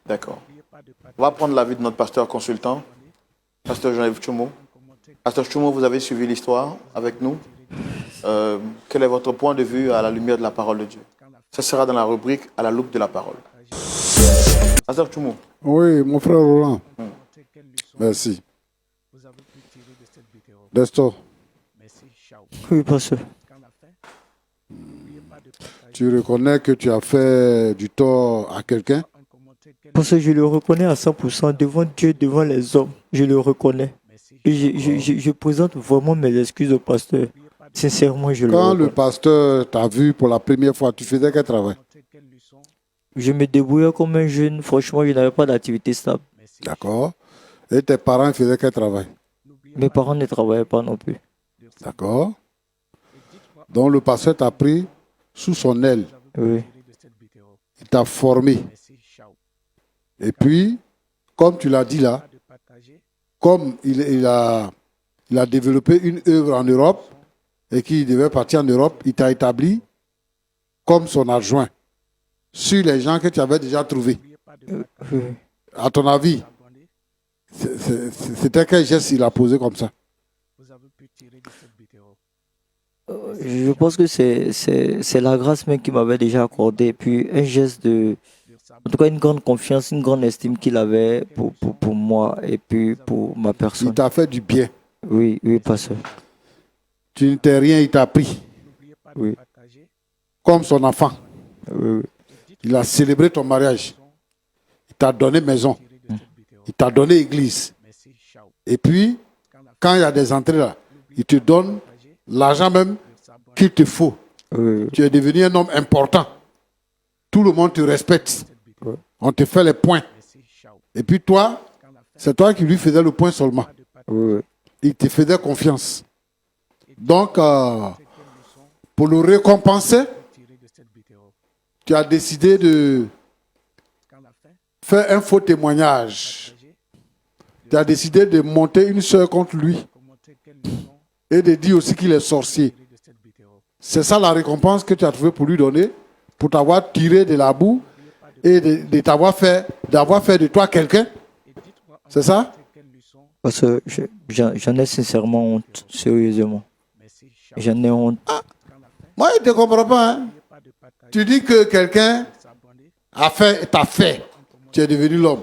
D'accord. On va prendre l'avis de notre pasteur consultant, pasteur Jean-Yves Tchoumo. Pasteur Tchoumo, vous avez suivi l'histoire avec nous. Quel est votre point de vue à la lumière de la parole de Dieu? Ce sera dans la rubrique à la loupe de la parole. Pasteur Tchoumo. Oui, mon frère Roland. Merci. Desto. Oui, pasteur. Tu reconnais que tu as fait du tort à quelqu'un? Parce que je le reconnais à 100% devant Dieu, devant les hommes. Je le reconnais. Et je présente vraiment mes excuses au pasteur. Sincèrement, je le Quand reconnais. le pasteur t'a vu pour la première fois, tu faisais quel travail? Je me débrouillais comme un jeune. Franchement, je n'avais pas d'activité stable. D'accord. Et tes parents faisaient quel travail? Mes parents ne travaillaient pas non plus. D'accord. Donc le pasteur t'a pris sous son aile. Oui. Il t'a formé. Et puis, comme tu l'as dit là, comme il a développé une œuvre en Europe et qu'il devait partir en Europe, il t'a établi comme son adjoint sur les gens que tu avais déjà trouvés. Oui. À ton avis, c'était quel geste il a posé comme ça? Je pense que c'est la grâce même qu'il m'avait déjà accordée. Puis un geste de... En tout cas, une grande confiance, une grande estime qu'il avait pour moi et puis pour ma Il personne. t'a fait du bien. Oui, oui, pasteur. Tu ne t'es rien, il t'a pris Oui, comme son enfant. oui, oui. Il a célébré ton mariage. Il t'a donné maison. Il t'a donné église. Et puis, quand il y a des entrées là, il te donne l'argent même qu'il te faut. Oui, Tu es devenu un homme important. Tout le monde te respecte. oui. On te fait les points. Et puis toi, c'est toi qui lui faisais le point seulement. Oui, oui. Il te faisait confiance. Donc, pour le récompenser, tu as décidé de faire un faux témoignage. Tu as décidé de monter une sœur contre lui et de dire aussi qu'il est sorcier. C'est ça la récompense que tu as trouvé pour lui donner, pour t'avoir tiré de la boue et de d'avoir fait de toi quelqu'un. C'est ça? Parce que j'en ai sincèrement honte, sérieusement. J'en ai honte. Moi, je ne te comprends pas. Hein? Tu dis que quelqu'un t'a fait. Tu es devenu l'homme.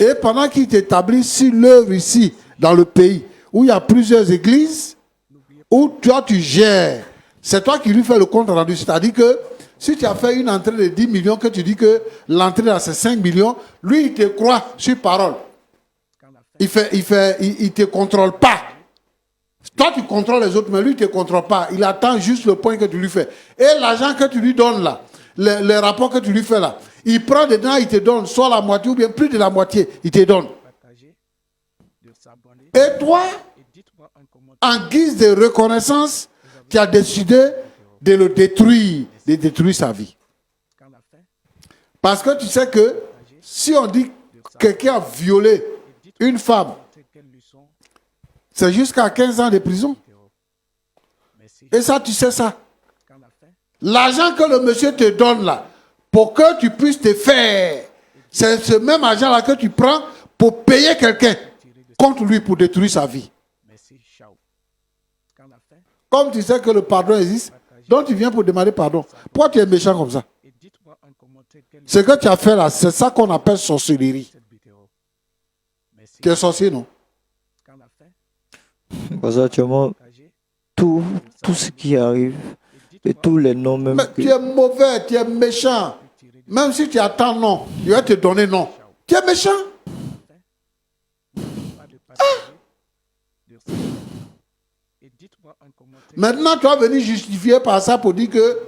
Et pendant qu'il t'établit sur l'œuvre ici, dans le pays, où il y a plusieurs églises, où toi tu gères, c'est toi qui lui fais le compte rendu. C'est-à-dire que si tu as fait une entrée de 10 millions, que tu dis que l'entrée là c'est 5 millions, lui il te croit sur parole. Il ne te contrôle pas. Toi tu contrôles les autres, mais lui il ne te contrôle pas. Il attend juste le point que tu lui fais. Et l'argent que tu lui donnes là, les rapports que tu lui fais là, il prend dedans, il te donne soit la moitié ou bien plus de la moitié, il te donne. Et toi, en guise de reconnaissance, tu as décidé de le détruire, de détruire sa vie. Parce que tu sais que si on dit que quelqu'un a violé une femme, c'est jusqu'à 15 ans de prison. Et ça, tu sais ça. L'argent que le monsieur te donne là, pour que tu puisses te faire, c'est ce même argent-là que tu prends pour payer quelqu'un contre lui pour détruire sa vie. Comme tu sais que le pardon existe, donc tu viens pour demander pardon. Pourquoi tu es méchant comme ça? Ce que tu as fait là, c'est ça qu'on appelle sorcellerie. Tu es sorcier, non? Parce que actuellement, tout ce qui arrive, et tous les noms même. Mais tu es mauvais, tu es méchant. Même si tu attends non, il va te donner non. Tu es méchant. Maintenant, tu vas venir justifier par ça pour dire que,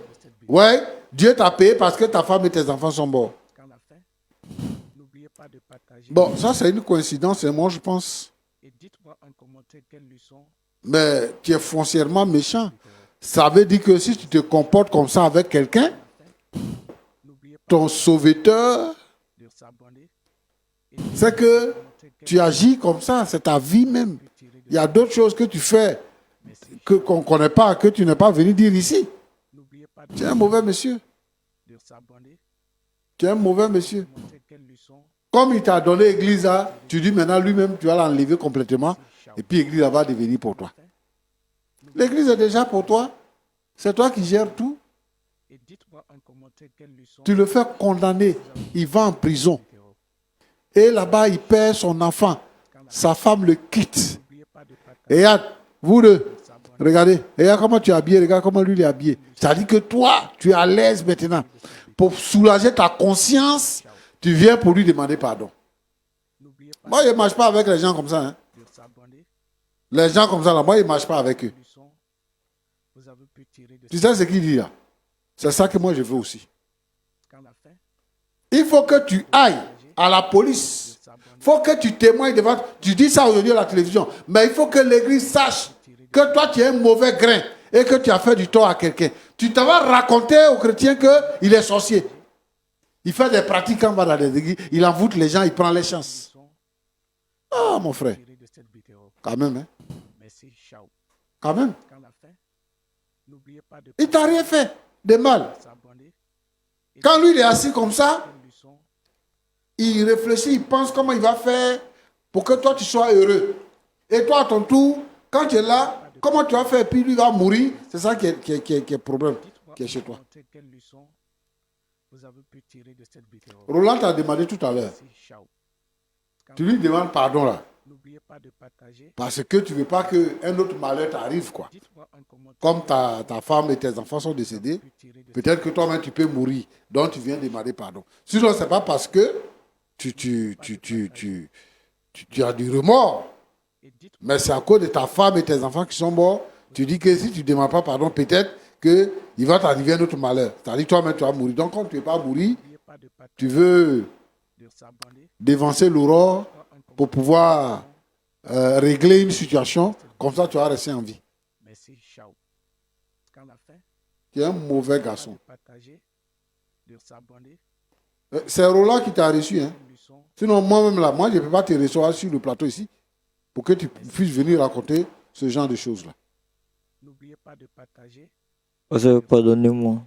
ouais, Dieu t'a payé parce que ta femme et tes enfants sont morts. Bon, ça c'est une coïncidence, et moi je pense. Mais tu es foncièrement méchant. Ça veut dire que si tu te comportes comme ça avec quelqu'un, ton sauveteur, c'est que tu agis comme ça, c'est ta vie même. Il y a d'autres choses que tu fais qu'on ne connaît pas, que tu n'es pas venu dire ici. Tu es un mauvais monsieur. Tu es un mauvais monsieur. Comme il t'a donné l'église, tu dis maintenant lui-même, tu vas l'enlever complètement. Et puis l'église va devenir pour toi. L'église est déjà pour toi. C'est toi qui gères tout. Tu le fais condamner. Il va en prison. Et là-bas, il perd son enfant. Sa femme le quitte. Et regarde, vous deux, regardez. Regarde comment tu es habillé. Regarde comment lui il est habillé. C'est-à-dire que toi, tu es à l'aise maintenant. Pour soulager ta conscience, tu viens pour lui demander pardon. Moi, je ne marche pas avec les gens comme ça. Hein. Les gens comme ça, là, moi, je ne marche pas avec eux. Tu sais ce qu'il dit là? C'est ça que moi, je veux aussi. Il faut que tu ailles à la police. Il faut que tu témoignes devant. Tu dis ça aujourd'hui à la télévision. Mais il faut que l'église sache que toi, tu es un mauvais grain et que tu as fait du tort à quelqu'un. Tu t'en vas raconter aux chrétiens qu'il est sorcier. Il fait des pratiques en bas dans les églises. Il envoûte les gens, il prend les chances. Ah, mon frère. Quand même, hein. Quand même. Il t'a rien fait de mal. Quand lui, il est assis comme ça, il réfléchit, il pense comment il va faire pour que toi, tu sois heureux. Et toi, à ton tour, quand tu es là, comment tu vas faire, puis lui va mourir. C'est ça qui est problème, qui est chez toi. Roland t'a demandé tout à l'heure. Tu lui demandes pardon là. Parce que tu ne veux pas qu'un autre malheur t'arrive, quoi. Comme ta femme et tes enfants sont décédés, peut-être que toi-même tu peux mourir. Donc tu viens demander pardon. Sinon, ce n'est pas parce que tu as du remords. Mais c'est à cause de ta femme et tes enfants qui sont morts. Tu dis que si tu ne demandes pas pardon, peut-être qu'il va t'arriver un autre malheur. C'est-à-dire que toi-même tu vas mourir. Donc quand tu ne veux pas mourir, tu veux dévancer l'aurore pour pouvoir régler une situation. Comme ça, tu vas rester en vie. Tu es un mauvais garçon. C'est Roland qui t'a reçu. Hein? Sinon, moi-même là, moi, je ne peux pas te recevoir sur le plateau ici pour que tu puisses venir raconter ce genre de choses-là. Pardonnez-moi.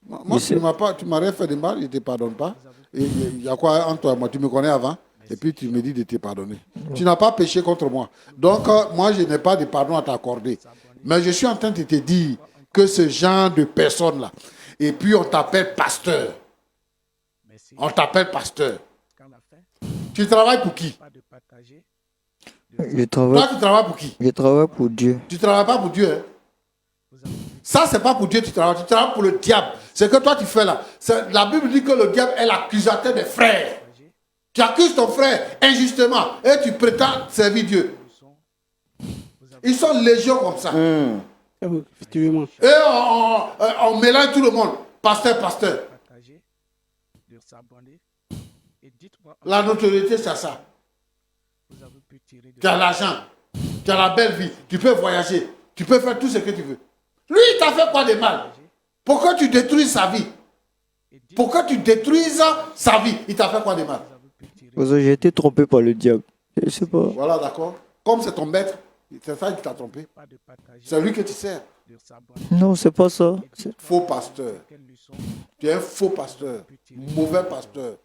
Moi, tu m'as rien fait de mal, je ne te pardonne pas. Et il y a quoi entre toi et moi? Tu me connais avant et puis tu me dis de te pardonner. Tu n'as pas péché contre moi. Donc, moi, je n'ai pas de pardon à t'accorder. Mais je suis en train de te dire que ce genre de personnes-là, et puis on t'appelle pasteur. On t'appelle pasteur. Tu travailles pour qui? Toi, tu travailles pour qui? Je travaille pour Dieu. Tu ne travailles pas pour Dieu. Hein? Ça, ce n'est pas pour Dieu, tu travailles pour le diable. C'est que toi, tu fais là. La Bible dit que le diable est l'accusateur des frères. Tu accuses ton frère injustement et tu prétends servir Dieu. Ils sont légions comme ça. Effectivement. Et on mélange tout le monde. Pasteur, pasteur. La notoriété, c'est ça. Tu as l'argent, tu as la belle vie, tu peux voyager, tu peux faire tout ce que tu veux. Lui, il t'a fait quoi de mal? Pourquoi tu détruises sa vie? Pourquoi tu détruises sa vie? Il t'a fait quoi de mal? Parce que j'ai été trompé par le diable. Je sais pas. Voilà, d'accord. Comme c'est ton maître, c'est ça qui t'a trompé. C'est lui que tu sers. Non, c'est pas ça. Faux pasteur. Tu es un faux pasteur. Mauvais pasteur.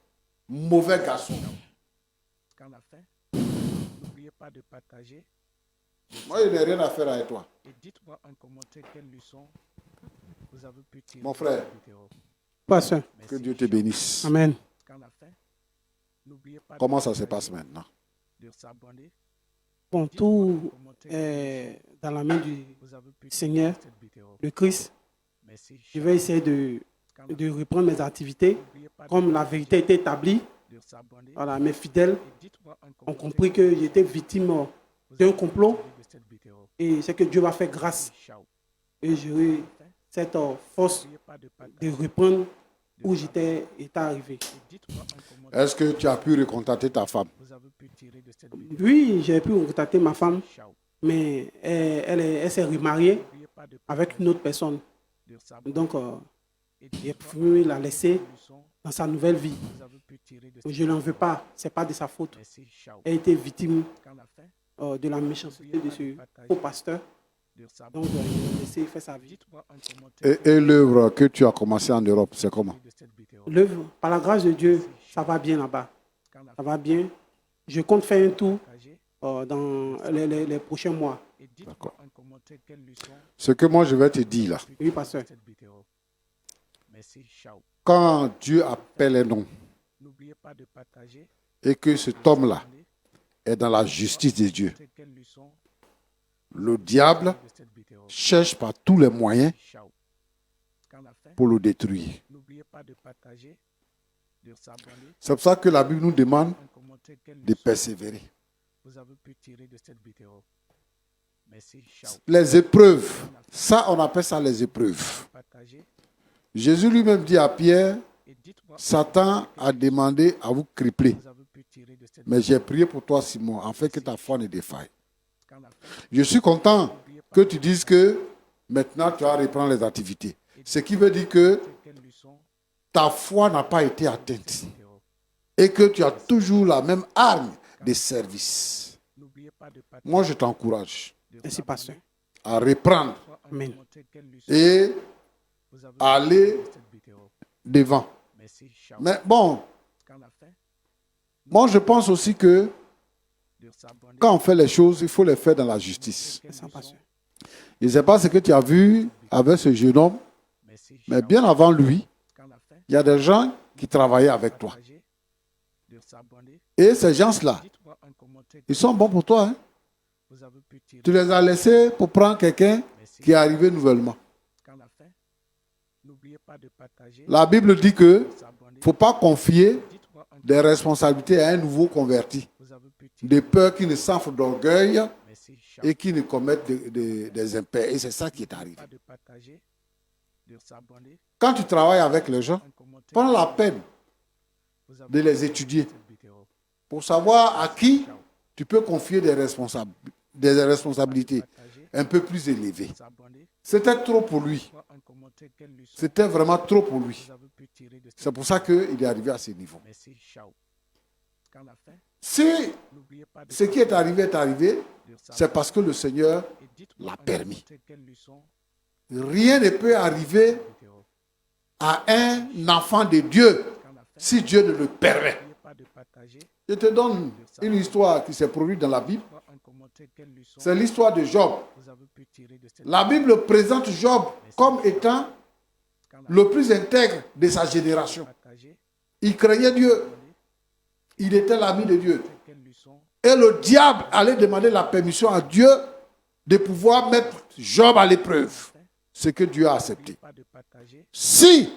Mauvais garçon. Moi, je n'ai rien à faire avec toi. Mon frère, Pasteur. que Dieu te bénisse. Amen. Comment ça se passe maintenant? Bon, tout est dans la main du Seigneur, de Christ. Je vais essayer de reprendre mes activités. Comme la vérité était établie, voilà, mes fidèles ont compris que j'étais victime d'un complot. Et c'est que Dieu m'a fait grâce. Et j'aurai cette force de reprendre où j'étais arrivé. Est-ce que tu as pu recontacter ta femme? Oui, j'ai pu recontacter ma femme, mais elle s'est remariée avec une autre personne. Donc, j'ai pu la laisser dans sa nouvelle vie. Je n'en veux pas, ce n'est pas de sa faute. Elle a été victime de la méchanceté de ce faux pasteur. Donc, il m'a laissé faire sa vie. Et l'œuvre que tu as commencé en Europe, c'est comment? L'œuvre, par la grâce de Dieu, ça va bien là-bas. Ça va bien. Je compte faire un tour dans les prochains mois. D'accord. Ce que moi je vais te dire là, Oui, pasteur. quand Dieu appelle un nom et que cet homme-là est dans la justice de Dieu, le diable cherche par tous les moyens pour le détruire. C'est pour ça que la Bible nous demande de persévérer. Les épreuves, ça on appelle ça les épreuves. Jésus lui-même dit à Pierre, Satan a demandé à vous crippler, mais j'ai prié pour toi Simon, afin que ta foi ne défaille. Je suis content que tu dises que maintenant tu vas reprendre les activités. Ce qui veut dire que ta foi n'a pas été atteinte et que tu as toujours la même arme de service. Moi, je t'encourage Merci, pasteur. à reprendre Amen. et à aller devant. Mais bon, moi je pense aussi que quand on fait les choses, il faut les faire dans la justice. Merci, pasteur. Je ne sais pas ce que tu as vu avec ce jeune homme, mais bien avant lui, il y a des gens qui travaillaient avec toi. Et ces gens-là, ils sont bons pour toi. Hein? Tu les as laissés pour prendre quelqu'un qui est arrivé nouvellement. La Bible dit que il ne faut pas confier des responsabilités à un nouveau converti, de peur qu'il ne s'enfle d'orgueil et qu'il ne commette des impairs. Et c'est ça qui est arrivé. Quand tu travailles avec les gens, prends la peine de les étudier pour savoir à qui tu peux confier des responsabilités un peu plus élevées. C'était trop pour lui. C'était vraiment trop pour lui. C'est pour ça qu'il est arrivé à ce niveau. Si ce qui est arrivé, c'est parce que le Seigneur l'a permis. Rien ne peut arriver à un enfant de Dieu si Dieu ne le permet. Je te donne une histoire qui s'est produite dans la Bible. C'est l'histoire de Job. La Bible présente Job comme étant le plus intègre de sa génération. Il craignait Dieu. Il était l'ami de Dieu. Et le diable allait demander la permission à Dieu de pouvoir mettre Job à l'épreuve. Ce que Dieu a accepté. Si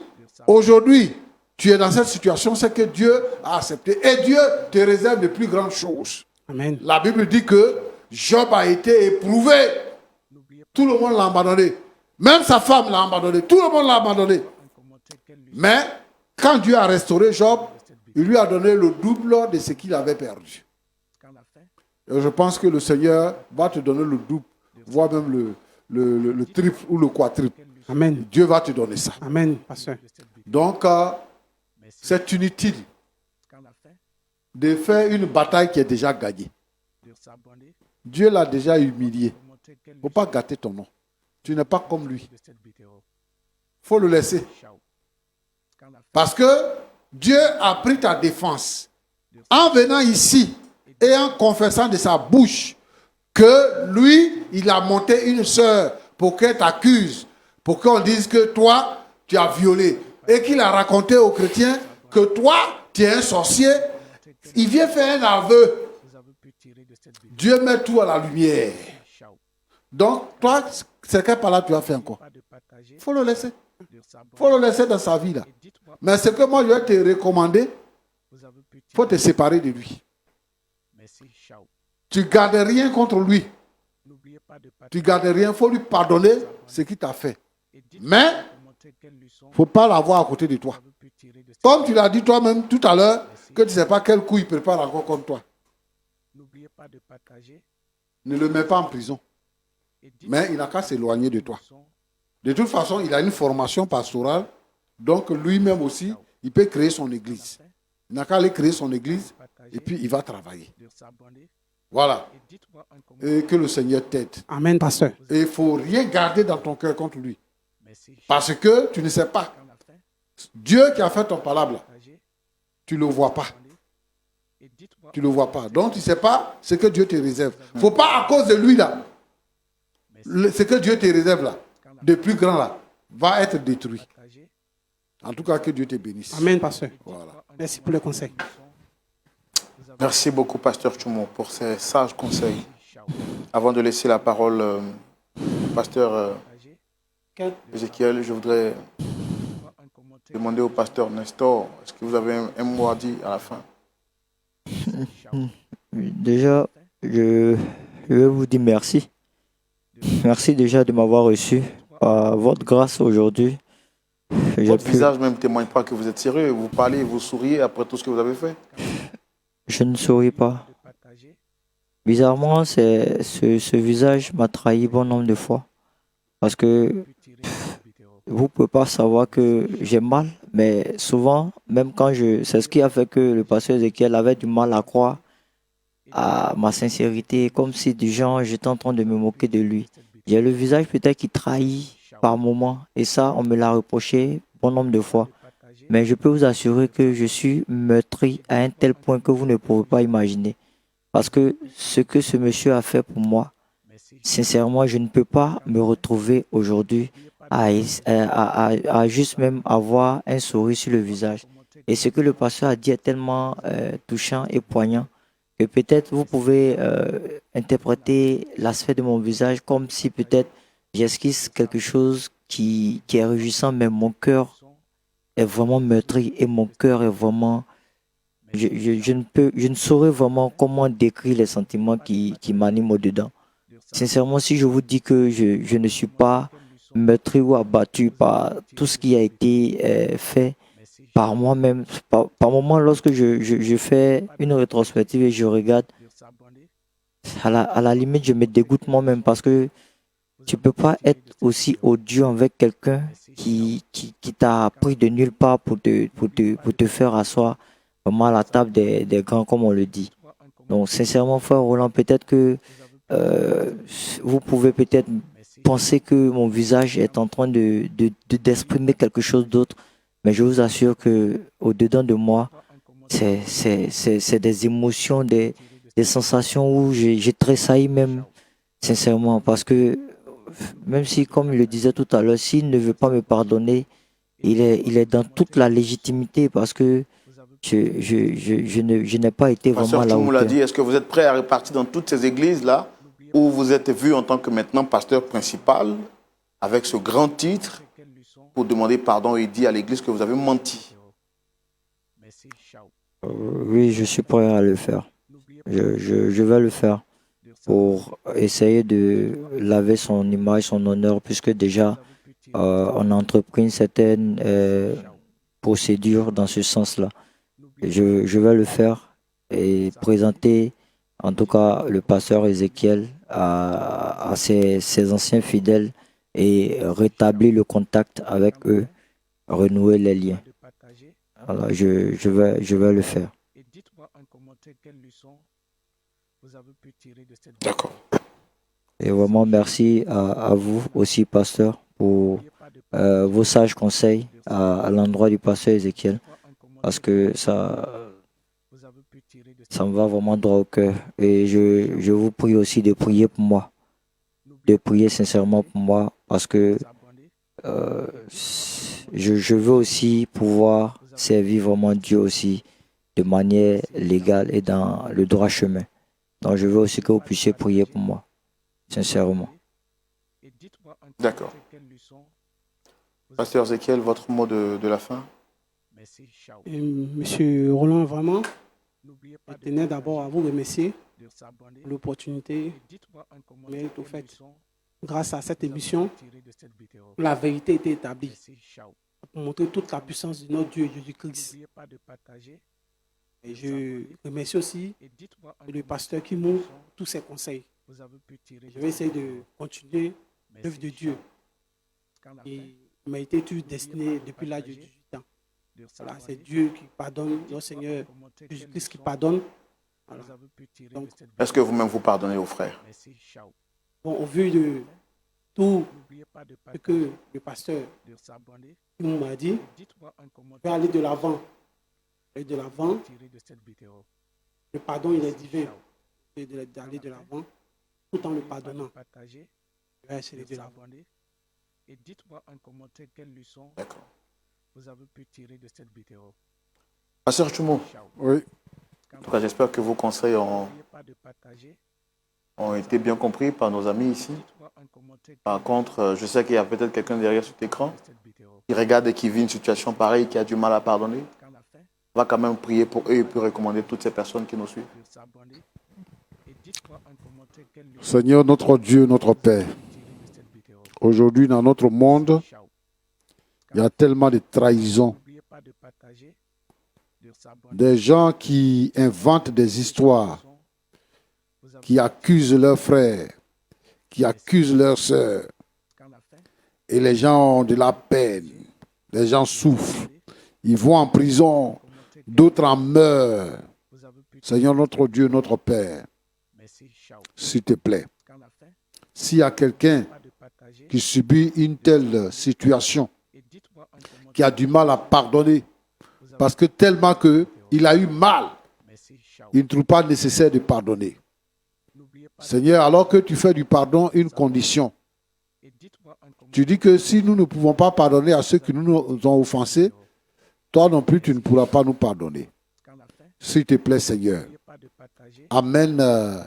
aujourd'hui tu es dans cette situation, c'est que Dieu a accepté. Et Dieu te réserve de plus grandes choses. Amen. La Bible dit que Job a été éprouvé. Tout le monde l'a abandonné. Même sa femme l'a abandonné. Tout le monde l'a abandonné. Mais quand Dieu a restauré Job, il lui a donné le double de ce qu'il avait perdu. Et je pense que le Seigneur va te donner le double, voire même le triple ou le quadruple. Amen. Dieu va te donner ça. Amen, pasteur. Donc, c'est inutile de faire une bataille qui est déjà gagnée. Dieu l'a déjà humilié. Il ne faut pas gâter ton nom. Tu n'es pas comme lui. Il faut le laisser. Parce que Dieu a pris ta défense. En venant ici et en confessant de sa bouche que lui, il a monté une sœur pour qu'elle t'accuse, pour qu'on dise que toi, tu as violé. Et qu'il a raconté aux chrétiens que toi, tu es un sorcier. Il vient faire un aveu. Dieu met tout à la lumière. Donc, toi, c'est quelle parole tu as fait encore? Il faut le laisser. Il faut le laisser dans sa vie là. Mais ce que moi je vais te recommander, il faut te séparer de lui. Tu ne gardes rien contre lui. Tu ne gardes rien, il faut lui pardonner ce qu'il t'a fait. Mais, il ne faut pas l'avoir à côté de toi. Comme tu l'as dit toi-même tout à l'heure, que tu ne sais pas quel coup il prépare encore contre toi. Ne le mets pas en prison. Mais il n'a qu'à s'éloigner de toi. De toute façon, il a une formation pastorale. Donc lui-même aussi, il peut créer son église. Il n'a qu'à aller créer son église et puis il va travailler. Voilà. Et que le Seigneur t'aide. Amen, pasteur. Et il ne faut rien garder dans ton cœur contre lui. Parce que tu ne sais pas. Dieu qui a fait ton palabre, tu ne le vois pas. Tu ne le vois pas. Donc tu ne sais pas ce que Dieu te réserve. Il ne faut pas à cause de lui là. Ce que Dieu te réserve là, de plus grand là, va être détruit. En tout cas, que Dieu te bénisse. Amen, pasteur. Voilà. Merci pour le conseil. Merci beaucoup, Pasteur Tchoumo, pour ces sages conseils. Avant de laisser la parole au Pasteur Ézéchiel, je voudrais demander au Pasteur Nestor, est-ce que vous avez un mot à dire à la fin? Déjà, je vais vous dire merci. Merci déjà de m'avoir reçu. Par votre grâce aujourd'hui, Votre visage même ne témoigne pas que vous êtes sérieux. Vous parlez, vous souriez après tout ce que vous avez fait. Je ne souris pas. Bizarrement, ce visage m'a trahi bon nombre de fois. Parce que vous ne pouvez pas savoir que j'ai mal. Mais souvent, même quand c'est ce qui a fait que le pasteur Ézéchiel avait du mal à croire à ma sincérité, comme si du genre j'étais en train de me moquer de lui. J'ai le visage peut-être qui trahit par moments. Et ça, on me l'a reproché bon nombre de fois. Mais je peux vous assurer que je suis meurtri à un tel point que vous ne pouvez pas imaginer. Parce que ce que ce monsieur a fait pour moi, sincèrement, je ne peux pas me retrouver aujourd'hui à juste même avoir un sourire sur le visage. Et ce que le pasteur a dit est tellement touchant et poignant que peut-être vous pouvez interpréter l'aspect de mon visage comme si peut-être j'esquisse quelque chose qui est réjouissant, mais mon cœur est vraiment meurtri et mon cœur est vraiment... Je ne saurais vraiment comment décrire les sentiments qui m'animent au-dedans. Sincèrement, si je vous dis que je ne suis pas meurtri ou abattu par tout ce qui a été fait par moi-même, par moment, lorsque je fais une rétrospective et je regarde, à la limite, je me dégoûte moi-même parce que tu ne peux pas être aussi odieux avec quelqu'un qui t'a pris de nulle part pour te faire asseoir vraiment à la table des grands, comme on le dit. Donc, sincèrement, frère Roland, peut-être que vous pouvez peut-être penser que mon visage est en train d'exprimer quelque chose d'autre, mais je vous assure que au-dedans de moi, c'est des émotions, des sensations où j'ai tressailli même, sincèrement, parce que même si, comme il le disait tout à l'heure, s'il ne veut pas me pardonner, il est dans toute la légitimité parce que je n'ai pas été vraiment à la Pasteur Tchoumo l'a hauteur. dit, est-ce que vous êtes prêt à repartir dans toutes ces églises-là où vous êtes vu en tant que maintenant pasteur principal avec ce grand titre pour demander pardon et dire à l'église que vous avez menti? Oui, je suis prêt à le faire. Je vais le faire pour essayer de laver son image, son honneur, puisque déjà on a entrepris une certaine procédure dans ce sens-là. Je vais le faire et présenter en tout cas le pasteur Ézéchiel à ses anciens fidèles et rétablir le contact avec eux, renouer les liens. Alors, je vais le faire. D'accord. Et vraiment merci à vous aussi, pasteur, pour vos sages conseils à l'endroit du pasteur Ézéchiel, parce que ça me va vraiment droit au cœur. Et je vous prie aussi de prier pour moi, de prier sincèrement pour moi, parce que je veux aussi pouvoir servir vraiment Dieu aussi de manière légale et dans le droit chemin. Donc je veux aussi que vous puissiez prier pour moi, sincèrement. D'accord. Pasteur Ézéchiel, votre mot de la fin? Et Monsieur Roland, vraiment, je tenais d'abord à vous remercier pour l'opportunité mérite au fait. Grâce à cette émission, la vérité a été établie pour montrer toute la puissance de notre Dieu Jésus-Christ. Et je remercie aussi le pasteur qui m'ouvre tous ses conseils. Je vais essayer de continuer l'œuvre de Dieu. Il m'a été toujours destiné depuis l'âge de 18 ans. Voilà, c'est Dieu qui pardonne, notre Seigneur Jésus-Christ qui pardonne. Voilà. Donc, Est-ce que vous-même vous pardonnez aux frères? bon, au vu de tout ce que le pasteur m'a dit, je vais aller de l'avant. Et de l'avant, le pardon, il est divin. Et d'aller de l'avant, tout en le pardonnant. Je vais essayer de l'avant. Et dites-moi en commentaire quelle leçon D'accord. vous avez pu tirer de cette vidéo. Pasteur Chumo, Oui. en tout cas, j'espère que vos conseils ont N'oubliez pas de partager. été bien compris par nos amis ici. Dites-moi en commentaire Par contre, je sais qu'il y a peut-être quelqu'un derrière cet écran de cette vidéo. qui regarde et qui vit une situation pareille, qui a du mal à pardonner. Quand la fin, On va quand même prier pour eux et puis recommander toutes ces personnes qui nous suivent. de s'abonner. Et dites-moi en commentaire quelle leçon Seigneur notre Dieu, notre Père, vous avez tiré de cette vidéo. aujourd'hui dans notre monde, Ciao. il y a tellement de trahisons, N'oubliez pas de partager, de s'abonner. des gens qui inventent des histoires, Vous avez qui accusent leurs frères, qui accusent leurs sœurs, quand la fin, et les gens ont de la peine, les gens souffrent, ils vont en prison, d'autres en meurent. vous avez pu Seigneur notre Dieu, notre Père, merci. Ciao. s'il te plaît, Quand la fin, s'il y a quelqu'un pas de partager. qui subit une telle situation, Et dites-moi en commentaire qui a du mal à pardonner, vous avez parce que tellement qu'il a eu mal, merci. Ciao. il ne trouve pas nécessaire de pardonner. N'oubliez pas Seigneur, alors que tu fais du pardon une condition, et dites-moi en commentaire tu dis que si nous ne pouvons pas pardonner à ceux qui nous ont offensés, toi non plus tu ne pourras pas nous pardonner. quand la fin, S'il te plaît, Seigneur, n'oubliez pas de partager, amène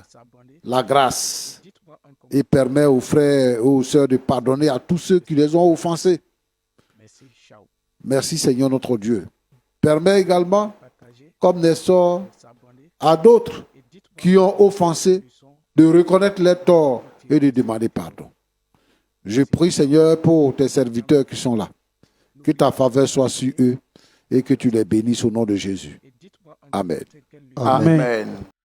s'abonner. la grâce Dites-moi en commentaire et permets aux frères et aux sœurs de pardonner à tous ceux qui les ont offensés. merci. Ciao. Merci, Seigneur notre Dieu. Permets également, Partager, comme Nestor, s'abonner. à d'autres Et dites-moi qui ont offensé, leçon de reconnaître les torts et de demander pardon. Je prie, Seigneur, pour tes serviteurs qui sont là. Que ta faveur soit sur eux et que tu les bénisses au nom de Jésus. et dites-moi en Amen. commentaire quelle leçon Amen. Amen.